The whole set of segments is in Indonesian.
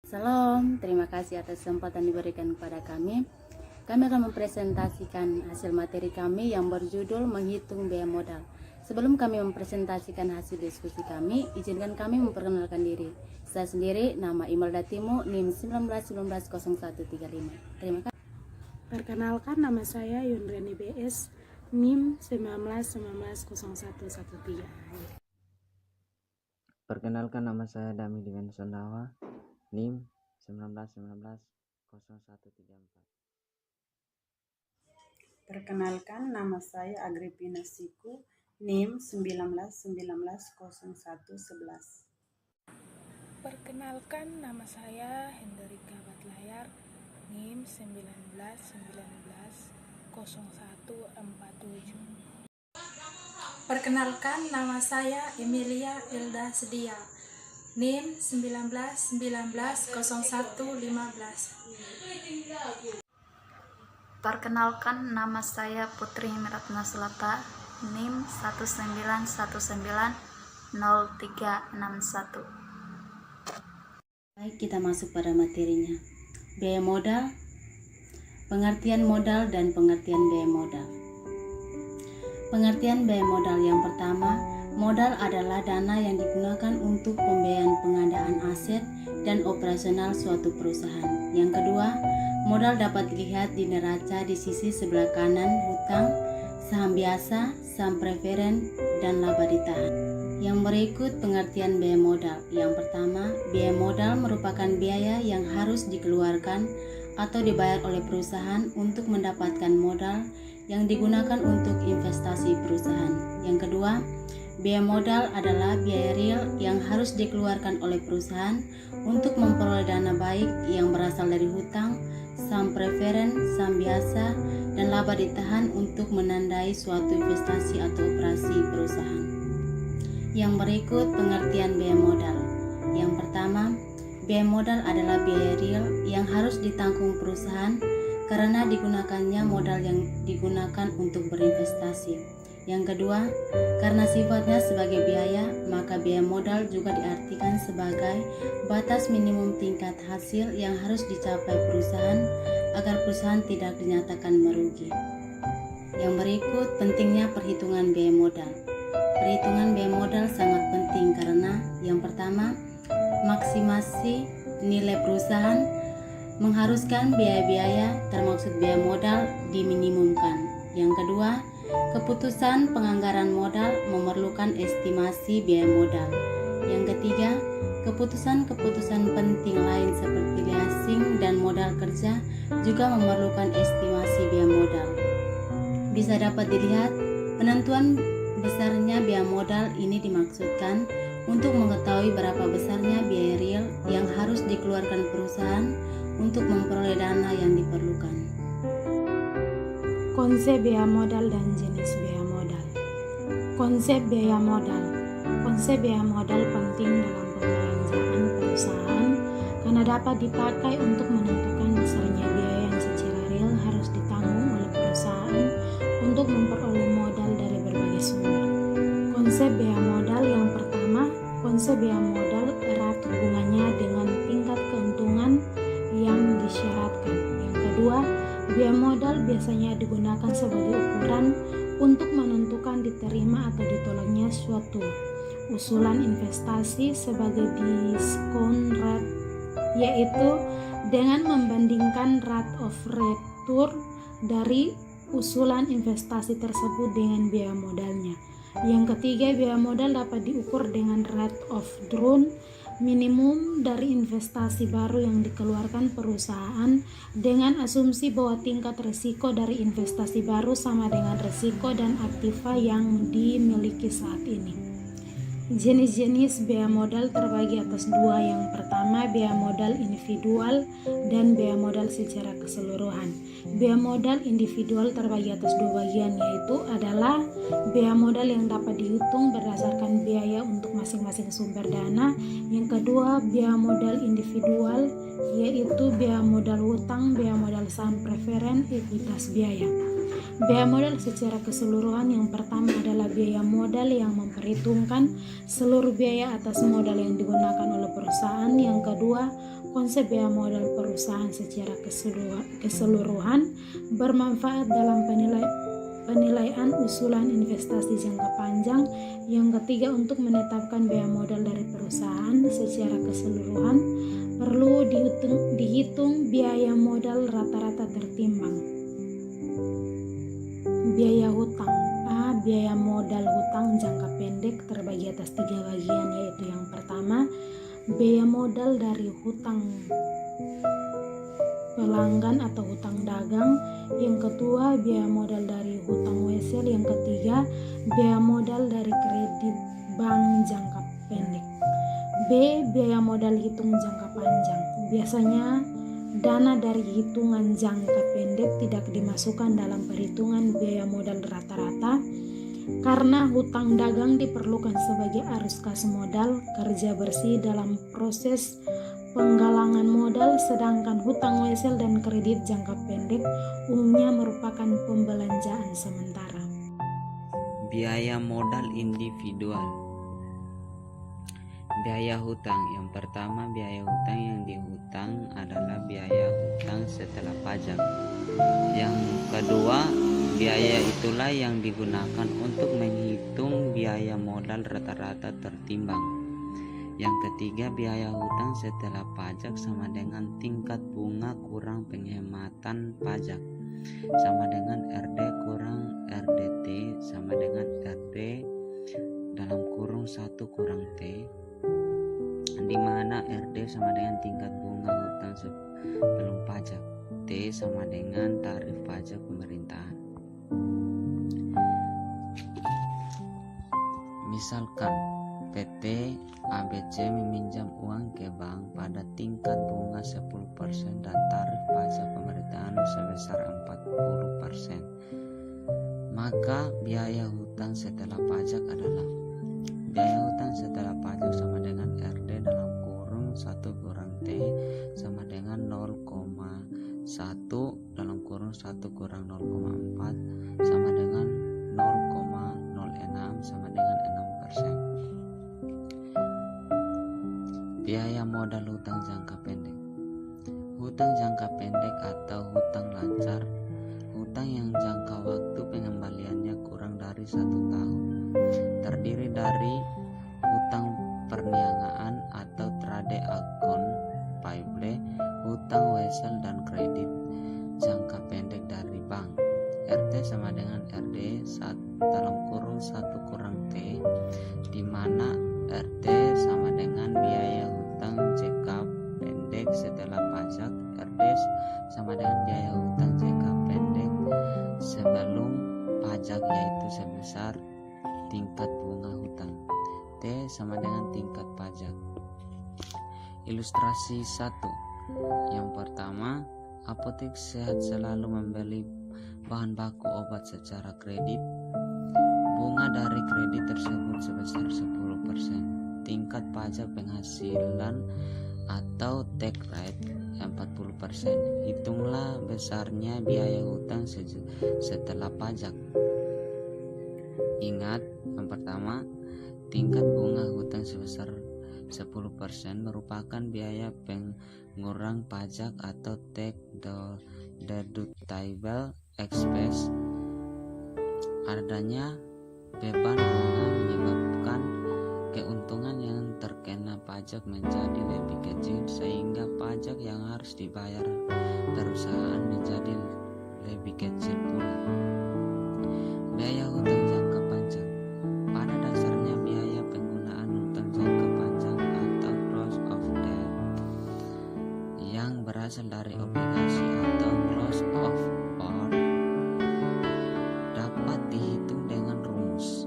Salam, terima kasih atas kesempatan diberikan kepada kami. Kami akan mempresentasikan hasil materi kami yang berjudul menghitung biaya modal. Sebelum kami mempresentasikan hasil diskusi kami, izinkan kami memperkenalkan diri. Saya sendiri, nama Imelda Timo, NIM 19190135. Terima kasih. Perkenalkan, nama saya Yundriani BS, NIM 19190113. Perkenalkan, nama saya Dami Diwen Sondawa, NIM 19190134. Perkenalkan, nama saya Agripina Siku, NIM 19190111. Perkenalkan, nama saya Hendrika Batlayar, NIM 19190147. Perkenalkan, nama saya Emilia Ilda Sedia, NIM 19190115. Perkenalkan, nama saya Putri Miratna Sulata, NIM 19190361. Baik, kita masuk pada materinya. Biaya modal, pengertian modal dan pengertian biaya modal. Pengertian biaya modal yang pertama, modal adalah dana yang digunakan untuk pembiayaan pengadaan aset dan operasional suatu perusahaan. Yang kedua, modal dapat dilihat di neraca di sisi sebelah kanan hutang, saham biasa, saham preferen, dan laba ditahan. Yang berikut pengertian biaya modal. Yang pertama, biaya modal merupakan biaya yang harus dikeluarkan atau dibayar oleh perusahaan untuk mendapatkan modal yang digunakan untuk investasi perusahaan. Yang kedua, biaya modal adalah biaya real yang harus dikeluarkan oleh perusahaan untuk memperoleh dana baik yang berasal dari hutang, saham preferen, saham biasa, dan laba ditahan untuk menandai suatu investasi atau operasi perusahaan. Yang berikut pengertian biaya modal. Yang pertama, biaya modal adalah biaya real yang harus ditanggung perusahaan karena digunakannya modal yang digunakan untuk berinvestasi. Yang kedua, karena sifatnya sebagai biaya, maka biaya modal juga diartikan sebagai batas minimum tingkat hasil yang harus dicapai perusahaan agar perusahaan tidak dinyatakan merugi. Yang berikut pentingnya perhitungan biaya modal. Perhitungan biaya modal sangat penting karena yang pertama, maksimasi nilai perusahaan mengharuskan biaya-biaya termasuk biaya modal diminimumkan. Yang kedua, keputusan penganggaran modal memerlukan estimasi biaya modal. Yang ketiga, keputusan-keputusan penting lain seperti leasing dan modal kerja juga memerlukan estimasi biaya modal. Bisa dapat dilihat, penentuan besarnya biaya modal ini dimaksudkan untuk mengetahui berapa besarnya biaya real yang harus dikeluarkan perusahaan untuk memperoleh dana yang diperlukan. Konsep biaya modal dan jenis biaya modal. Konsep biaya modal. Konsep biaya modal penting dalam pembelanjaan perusahaan karena dapat dipakai untuk menentukan besarnya biaya yang secara real harus ditanggung oleh perusahaan untuk memperoleh modal dari berbagai sumber. Konsep biaya modal yang pertama, konsep biaya modal erat hubungannya dengan tingkat keuntungan yang disyaratkan. Yang kedua, biaya modal biasanya digunakan sebagai ukuran untuk menentukan diterima atau ditolaknya suatu usulan investasi sebagai discount rate, yaitu dengan membandingkan rate of return dari usulan investasi tersebut dengan biaya modalnya. Yang ketiga, biaya modal dapat diukur dengan rate of return minimum dari investasi baru yang dikeluarkan perusahaan dengan asumsi bahwa tingkat risiko dari investasi baru sama dengan risiko dan aktiva yang dimiliki saat ini. Jenis-jenis biaya modal terbagi atas dua. Yang pertama, biaya modal individual dan biaya modal secara keseluruhan. Biaya modal individual terbagi atas dua bagian, yaitu adalah biaya modal yang dapat dihitung berdasarkan biaya untuk masing-masing sumber dana. Yang kedua, biaya modal individual, yaitu biaya modal hutang, biaya modal saham preferen, ekuitas biaya. Biaya modal secara keseluruhan yang pertama adalah biaya modal yang memperhitungkan seluruh biaya atas modal yang digunakan oleh perusahaan. Yang kedua, Konsep biaya modal perusahaan secara keseluruhan bermanfaat dalam penilaian usulan investasi jangka panjang. Yang ketiga, untuk menetapkan biaya modal dari perusahaan secara keseluruhan perlu dihitung biaya modal rata-rata tertimbang. Biaya hutang. Biaya modal hutang jangka pendek terbagi atas 3 bagian, yaitu yang pertama, biaya modal dari hutang pelanggan atau hutang dagang, yang kedua biaya modal dari hutang wesel, yang ketiga biaya modal dari kredit bank jangka pendek. B. Biaya modal hitung jangka panjang. Biasanya dana dari hitungan jangka pendek tidak dimasukkan dalam perhitungan biaya modal rata-rata karena hutang dagang diperlukan sebagai arus kas modal kerja bersih dalam proses penggalangan modal, sedangkan hutang wesel dan kredit jangka pendek umumnya merupakan pembelanjaan sementara. Biaya modal individual. Biaya hutang. Yang pertama, biaya hutang yang dihutang adalah biaya hutang setelah pajak. Yang kedua, biaya itulah yang digunakan untuk menghitung biaya modal rata-rata tertimbang. Yang ketiga, biaya hutang setelah pajak sama dengan tingkat bunga kurang penghematan pajak, sama dengan RD kurang RDT sama dengan RD dalam kurung 1 kurang T, di mana RD sama dengan tingkat bunga hutang sebelum pajak, T sama dengan tarif pajak pemerintahan. Misalkan PT ABC meminjam uang ke bank pada tingkat bunga 10% dan tarif pajak pemerintahan sebesar 40%. Maka biaya hutang setelah pajak adalah biaya hutang setelah pajak sama dengan RD dalam kurung 1 kurang T sama dengan 0,1 dalam kurung 1 kurang 0,4 sama dengan 0,06 sama dengan 6%. Biaya modal hutang jangka pendek. Hutang jangka pendek atau hutang lancar, hutang yang jangka waktu pengembaliannya kurang dari 1 tahun, terdiri dari hutang perniagaan atau trade account payable, hutang wesel dan kredit jangka pendek dari bank. RT sama dengan RD dalam kurung 1 kurang T, di mana RT sama dengan biaya hutang JK pendek setelah pajak, RD sama dengan biaya hutang JK pendek sebelum pajak, yaitu sebesar tingkat bunga hutang, T sama dengan tingkat pajak. Ilustrasi 1. Yang pertama, apotek sehat selalu membeli bahan baku obat secara kredit. Bunga dari kredit tersebut sebesar 10%. Tingkat pajak penghasilan atau tax rate 40%. Hitunglah besarnya biaya hutang setelah pajak. Ingat, yang pertama, tingkat bunga hutang sebesar 10% merupakan biaya pengurang pajak atau tax deductible expense. Adanya beban bunga menyebabkan keuntungan yang terkena pajak menjadi lebih kecil, sehingga pajak yang harus dibayar perusahaan menjadi lebih kecil pula. Biaya hutang jangka panjang. Pada dasarnya biaya penggunaan hutang jangka panjang atau cost of debt yang berasal dari obligasi atau cost of bond dapat dihitung dengan rumus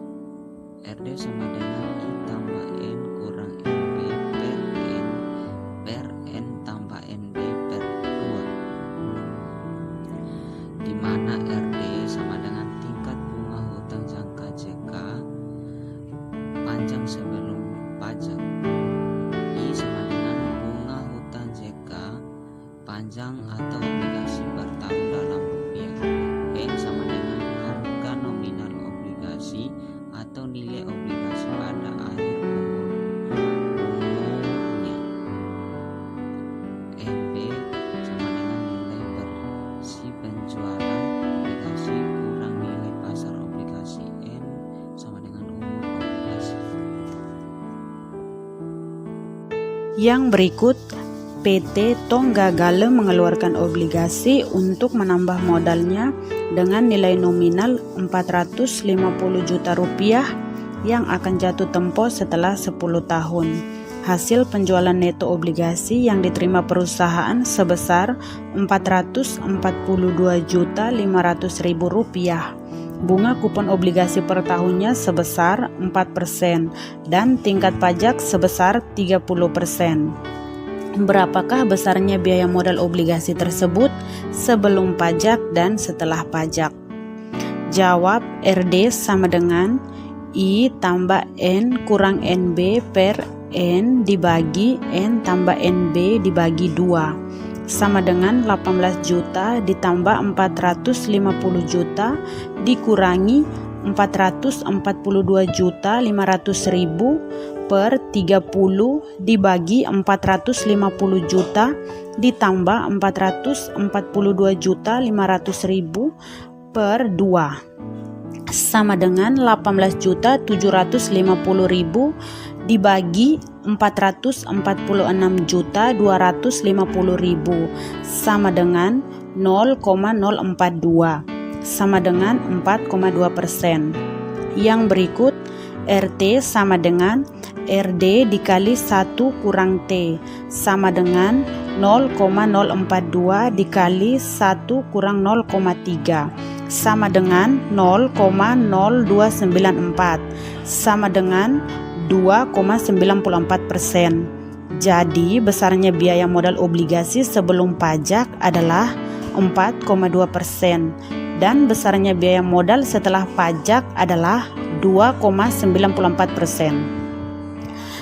RD sama dengan I tambah N kurang NB per N tambah NB per 2, di mana RD sama dengan tingkat bunga hutang jangka JK panjang sebelum pajak, I sama dengan bunga hutang JK panjang atau obligasi per tahun dalam rupiah, N sama dengan harga nominal obligasi atau nilai obligasi pada akhir umurnya. Yang berikut, PT Tonggagala mengeluarkan obligasi untuk menambah modalnya dengan nilai nominal 450 juta rupiah yang akan jatuh tempo setelah 10 tahun. Hasil penjualan neto obligasi yang diterima perusahaan sebesar 442.500.000 rupiah. Bunga kupon obligasi per tahunnya sebesar 4% dan tingkat pajak sebesar 30%. Berapakah besarnya biaya modal obligasi tersebut sebelum pajak dan setelah pajak? Jawab, RD sama dengan I tambah N kurang NB per N dibagi N tambah NB dibagi 2 sama dengan 18 juta ditambah 450 juta dikurangi 442.500.000 per 30 dibagi 450 juta ditambah 442.500.000 per 2 sama dengan 18.750.000 dibagi 446.250.000 sama dengan 0,042 sama dengan 4,2%. Yang berikut, RT sama dengan RD dikali 1 kurang T sama dengan 0,042 dikali 1 kurang 0,3 sama dengan 0,0294 sama dengan 2,94%. Jadi besarnya biaya modal obligasi sebelum pajak adalah 4,2% dan besarnya biaya modal setelah pajak adalah 2,94%.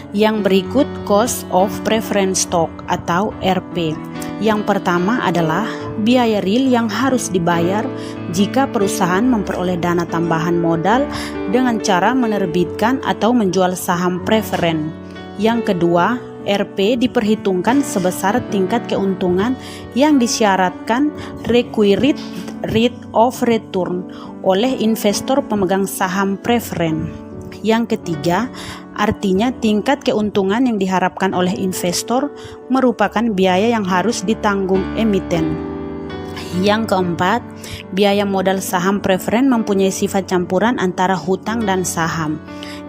Yang berikut cost of preference stock atau RP. Yang pertama adalah biaya real yang harus dibayar jika perusahaan memperoleh dana tambahan modal dengan cara menerbitkan atau menjual saham preferen. Yang kedua, RP diperhitungkan sebesar tingkat keuntungan yang disyaratkan required rate of return oleh investor pemegang saham preferen. Yang ketiga, artinya tingkat keuntungan yang diharapkan oleh investor merupakan biaya yang harus ditanggung emiten. Yang keempat, biaya modal saham preferen mempunyai sifat campuran antara hutang dan saham,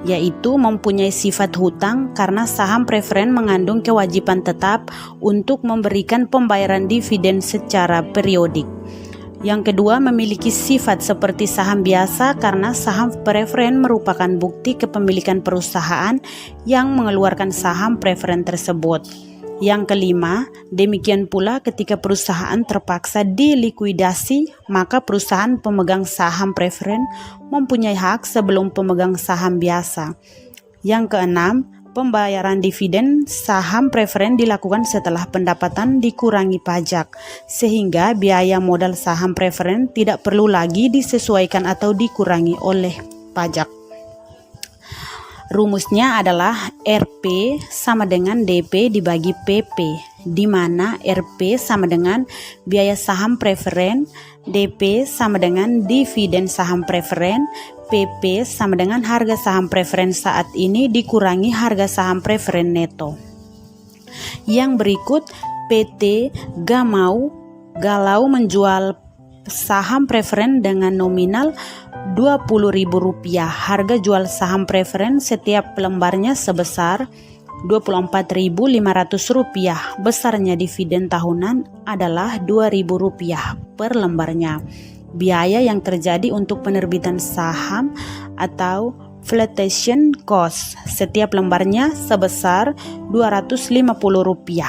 yaitu mempunyai sifat hutang karena saham preferen mengandung kewajiban tetap untuk memberikan pembayaran dividen secara periodik. Yang kedua, memiliki sifat seperti saham biasa karena saham preferen merupakan bukti kepemilikan perusahaan yang mengeluarkan saham preferen tersebut. Yang kelima, demikian pula ketika perusahaan terpaksa dilikuidasi, maka perusahaan pemegang saham preferen mempunyai hak sebelum pemegang saham biasa. Yang keenam, pembayaran dividen saham preferen dilakukan setelah pendapatan dikurangi pajak, sehingga biaya modal saham preferen tidak perlu lagi disesuaikan atau dikurangi oleh pajak. Rumusnya adalah RP sama dengan DP dibagi PP, di mana RP sama dengan biaya saham preferen, DP sama dengan dividen saham preferen, PP sama dengan harga saham preferen saat ini dikurangi harga saham preferen neto. Yang berikut, PT Galau menjual saham preferen dengan nominal Rp20.000. Harga jual saham preferen setiap lembarnya sebesar Rp24.500. Besarnya dividen tahunan adalah Rp2.000 per lembarnya. Biaya yang terjadi untuk penerbitan saham atau flotation cost setiap lembarnya sebesar Rp250.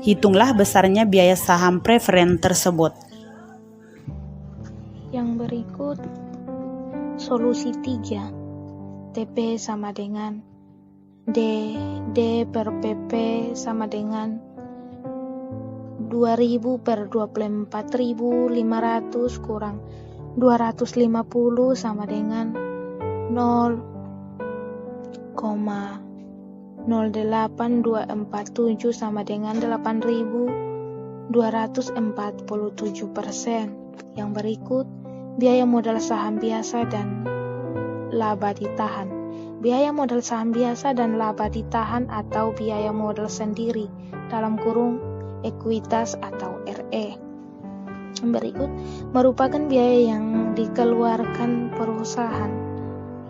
Hitunglah besarnya biaya saham preferen tersebut. Yang berikut solusi 3. TP sama dengan D per PP sama dengan 2000 per 24.500 kurang 250 sama dengan 0,08247 sama dengan 8.247%. Yang berikut biaya modal saham biasa dan laba ditahan. biaya modal saham biasa dan laba ditahan atau biaya modal sendiri dalam kurung ekuitas atau RE. Berikut merupakan biaya yang dikeluarkan perusahaan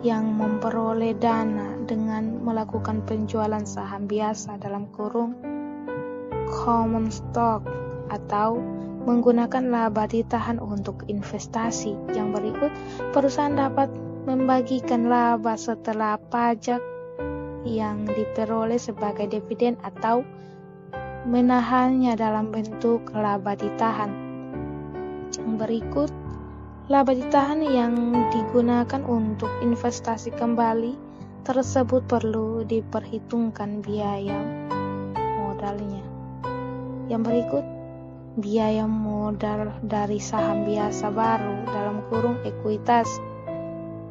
yang memperoleh dana dengan melakukan penjualan saham biasa dalam kurung common stock atau menggunakan laba ditahan untuk investasi. Yang berikut, perusahaan dapat membagikan laba setelah pajak yang diperoleh sebagai dividen atau menahannya dalam bentuk laba ditahan. Yang berikut, laba ditahan yang digunakan untuk investasi kembali tersebut perlu diperhitungkan biaya modalnya. Yang berikut, biaya modal dari saham biasa baru dalam kurung ekuitas.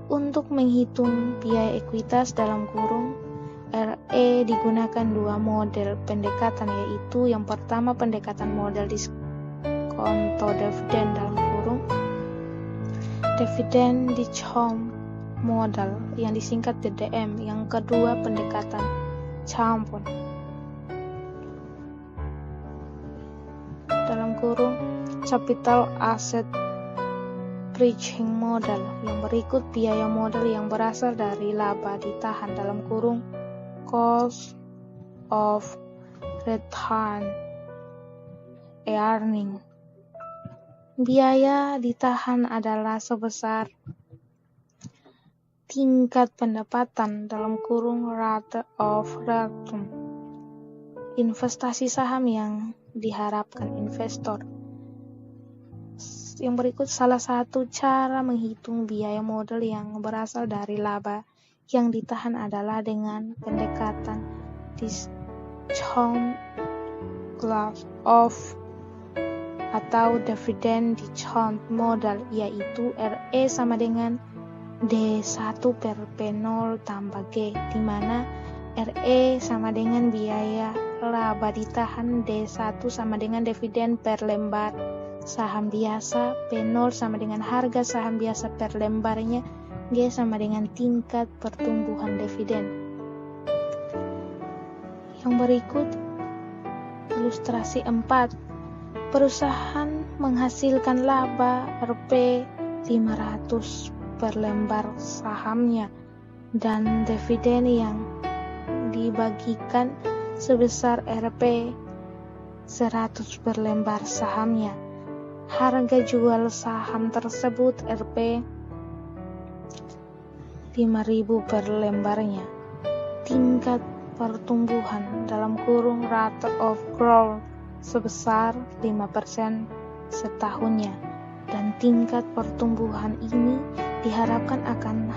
Untuk menghitung biaya ekuitas dalam kurung RE digunakan dua model pendekatan, yaitu yang pertama pendekatan modal diskonto dividen dalam kurung dividen discount modal yang disingkat DDM. Yang kedua pendekatan compound dalam kurung capital asset bridging modal. Yang berikut biaya modal yang berasal dari laba ditahan dalam kurung cost of return earning. Biaya ditahan adalah sebesar tingkat pendapatan dalam kurung rate of return investasi saham yang diharapkan investor. Yang berikut salah satu cara menghitung biaya modal yang berasal dari laba yang ditahan adalah dengan pendekatan discount of atau dividen discount modal, yaitu RE sama dengan D1 per P0 tambah G, di mana RE sama dengan biaya laba ditahan, D1 sama dengan dividen per lembar saham biasa, P0 sama dengan harga saham biasa per lembarnya, G sama dengan tingkat pertumbuhan dividen. Yang berikut ilustrasi 4. Perusahaan menghasilkan laba Rp 500 per lembar sahamnya dan dividen yang dibagikan sebesar Rp 100 per lembar sahamnya. Harga jual saham tersebut Rp 5.000 per lembarnya. Tingkat pertumbuhan dalam kurung rate of growth sebesar 5% setahunnya, dan tingkat pertumbuhan ini diharapkan akan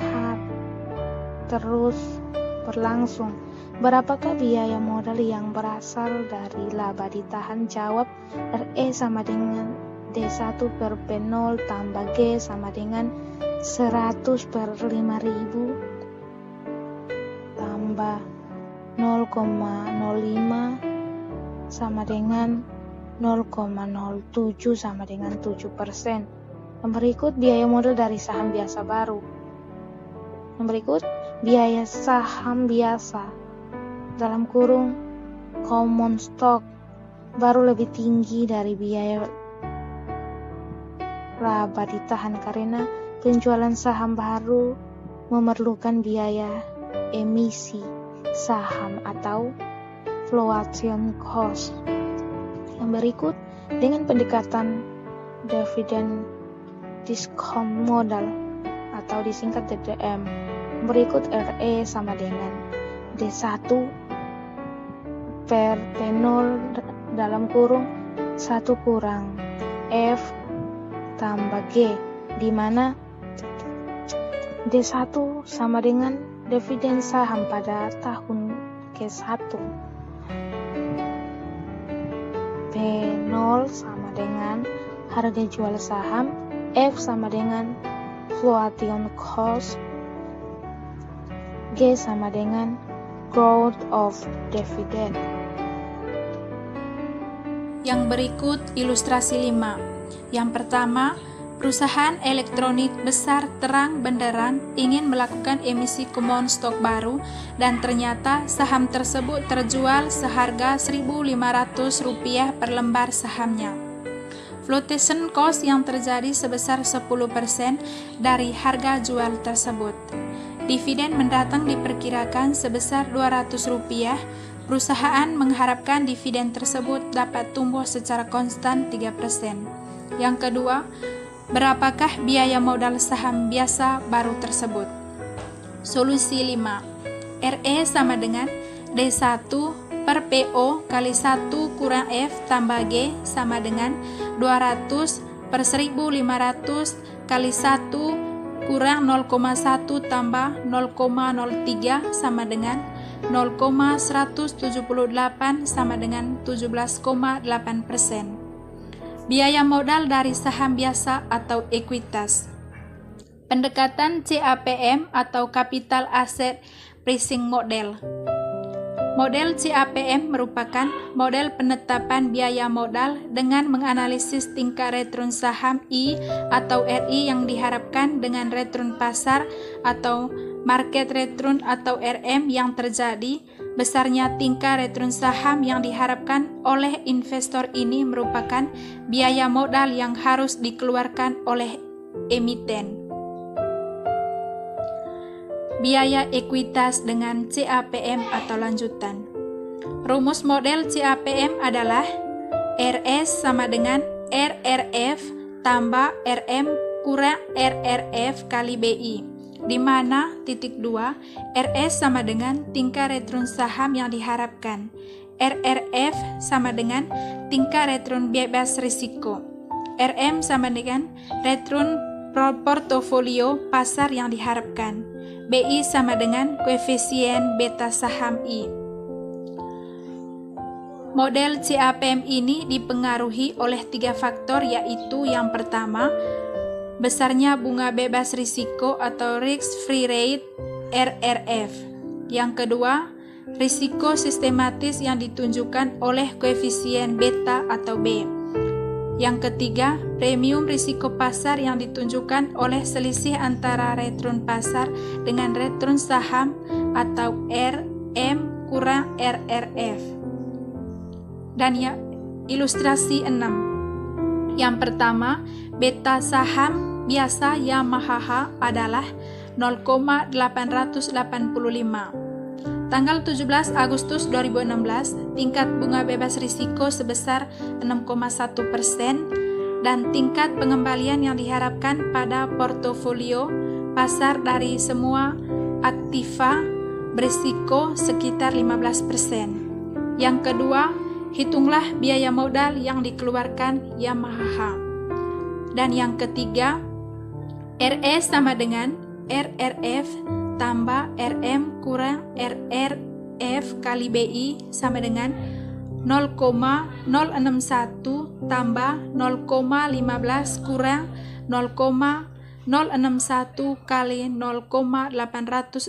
terus berlangsung. Berapakah biaya modal yang berasal dari laba ditahan? Jawab, RE sama dengan D1 per P0 tambah G sama dengan 100 per 5.000 tambah 0,05 sama dengan 0,07 sama dengan 7%. Yang berikut biaya modal dari saham biasa baru. Yang berikut biaya saham biasa dalam kurung common stock baru lebih tinggi dari biaya laba ditahan karena penjualan saham baru memerlukan biaya emisi saham atau flotation cost. Yang berikut dengan pendekatan dividen discount modal atau disingkat DDM. Berikut RE sama dengan D1 per P0 dalam kurung 1 kurang F tambah G, di mana D1 sama dengan dividen saham pada tahun ke-1, P0 sama dengan harga jual saham, F sama dengan flotation cost, G sama dengan growth of dividend. Yang berikut ilustrasi 5. Yang pertama, Perusahaan elektronik besar terang benderang ingin melakukan emisi common stock baru dan ternyata saham tersebut terjual seharga Rp1.500 per lembar sahamnya. Flotation cost yang terjadi sebesar 10% dari harga jual tersebut. Dividen mendatang diperkirakan sebesar Rp200. Perusahaan mengharapkan dividen tersebut dapat tumbuh secara konstan 3%. Yang kedua, berapakah biaya modal saham biasa baru tersebut? Solusi 5. RE sama dengan D1 per PO kali 1 kurang F tambah G sama dengan 200 per 1500 kali 1 kurang 0,1 tambah 0,03 sama dengan 0,178 sama dengan 17,8%. Biaya modal dari saham biasa atau ekuitas. Pendekatan CAPM atau Capital Asset Pricing Model. Model CAPM merupakan model penetapan biaya modal dengan menganalisis tingkat return saham I atau RI yang diharapkan dengan return pasar atau market return atau RM yang terjadi. Besarnya tingkat return saham yang diharapkan oleh investor ini merupakan biaya modal yang harus dikeluarkan oleh emiten. Biaya ekuitas dengan CAPM atau lanjutan. Rumus model CAPM adalah RS sama dengan RRF tambah RM kurang RRF kali BI, di mana titik 2 RS sama dengan tingkat return saham yang diharapkan, RRF sama dengan tingkat return bebas risiko, RM sama dengan return portofolio pasar yang diharapkan, BI sama dengan koefisien beta saham I. Model CAPM ini dipengaruhi oleh 3 faktor, yaitu yang pertama, besarnya bunga bebas risiko atau risk free rate RRF. Yang kedua, risiko sistematis yang ditunjukkan oleh koefisien beta atau B. Yang ketiga, premium risiko pasar yang ditunjukkan oleh selisih antara return pasar dengan return saham atau RM kurang RRF. Dan ya, ilustrasi 6. Yang pertama, beta saham biasa Yamaha adalah 0,885. Tanggal 17 Agustus 2016, tingkat bunga bebas risiko sebesar 6,1% dan tingkat pengembalian yang diharapkan pada portofolio pasar dari semua aktiva berisiko sekitar 15%. Yang kedua, hitunglah biaya modal yang dikeluarkan Yamaha. Dan yang ketiga, RS sama dengan RRF tambah RM kurang RRF kali BI sama dengan 0,061 tambah 0,15 kurang 0,061 kali 0,885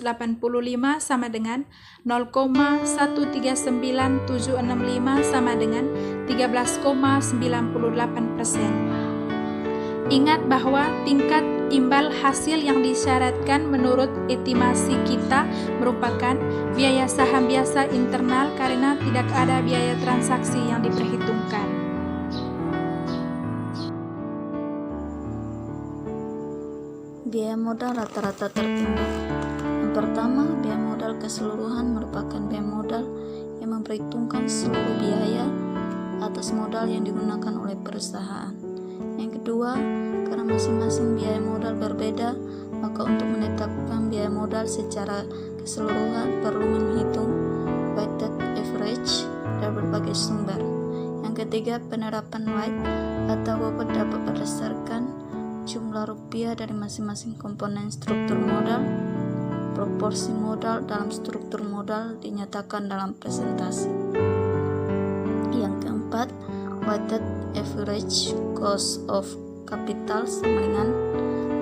sama dengan 0,139765 sama dengan 13,98%. Ingat bahwa tingkat imbal hasil yang disyaratkan menurut estimasi kita merupakan biaya saham biasa internal karena tidak ada biaya transaksi yang diperhitungkan. Biaya modal rata-rata tertimbang. Yang pertama, biaya modal keseluruhan merupakan biaya modal yang memperhitungkan seluruh biaya atas modal yang digunakan oleh perusahaan. Yang kedua, karena masing-masing biaya modal berbeda, maka untuk menetapkan biaya modal secara keseluruhan perlu menghitung weighted average dari berbagai sumber. Yang ketiga, penerapan weight atau bobot dapat berdasarkan jumlah rupiah dari masing-masing komponen struktur modal. Proporsi modal dalam struktur modal dinyatakan dalam presentasi. Yang keempat, weighted average cost of capital sama dengan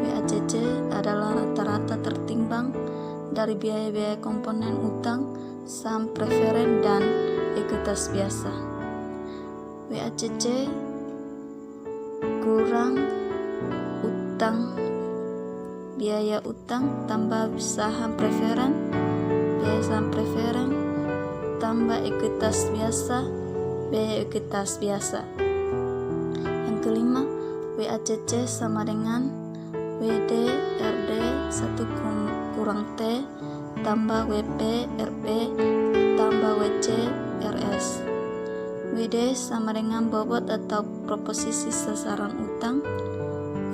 WACC adalah rata-rata tertimbang dari biaya-biaya komponen utang, saham preferen, dan ekuitas biasa. WACC kurang biaya utang tambah saham preferen, biaya saham preferen tambah ekuitas biasa, biaya ekuitas biasa. Yang kelima, WACC sama dengan WD RD 1 kurang T tambah WP RP tambah WC RS. WD sama dengan bobot atau proposisi sasaran utang,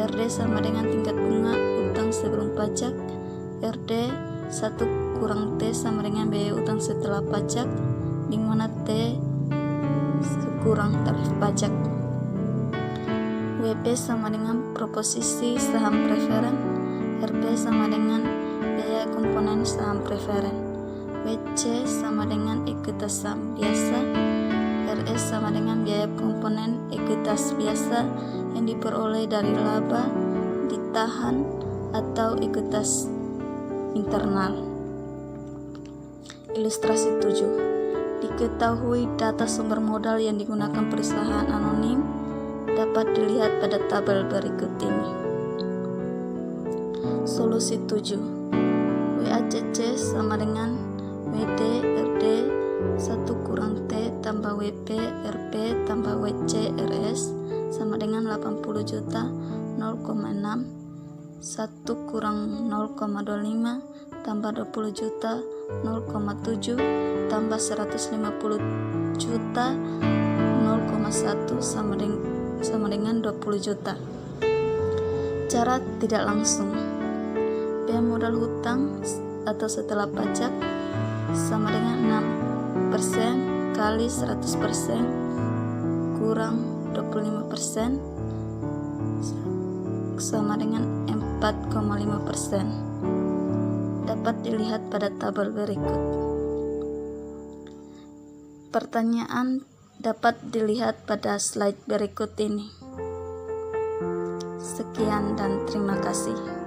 RD sama dengan tingkat bunga utang sebelum pajak, RD 1 kurang T sama dengan biaya utang setelah pajak, di mana T kurang tarif pajak. WP sama dengan proposisi saham preferen, RP sama dengan biaya komponen saham preferen, WC sama dengan ekuitas saham biasa, RS sama dengan biaya komponen ekuitas biasa yang diperoleh dari laba, ditahan, atau ekuitas internal. Ilustrasi 7. Diketahui data sumber modal yang digunakan perusahaan anonim dapat dilihat pada tabel berikut ini. Solusi 7. WACC sama dengan WD RD 1 kurang T tambah WP RP tambah WC RS sama dengan 80 juta 0,6, 1 kurang 0,25 tambah 20 juta 0,7 tambah 150 juta 0,1 sama dengan 20 juta. Cara tidak langsung. Biaya modal hutang atau setelah pajak sama dengan 6% kali 100% kurang 25% sama dengan 4,5%. Dapat dilihat pada tabel berikut. Pertanyaan dapat dilihat pada slide berikut ini. Sekian dan terima kasih.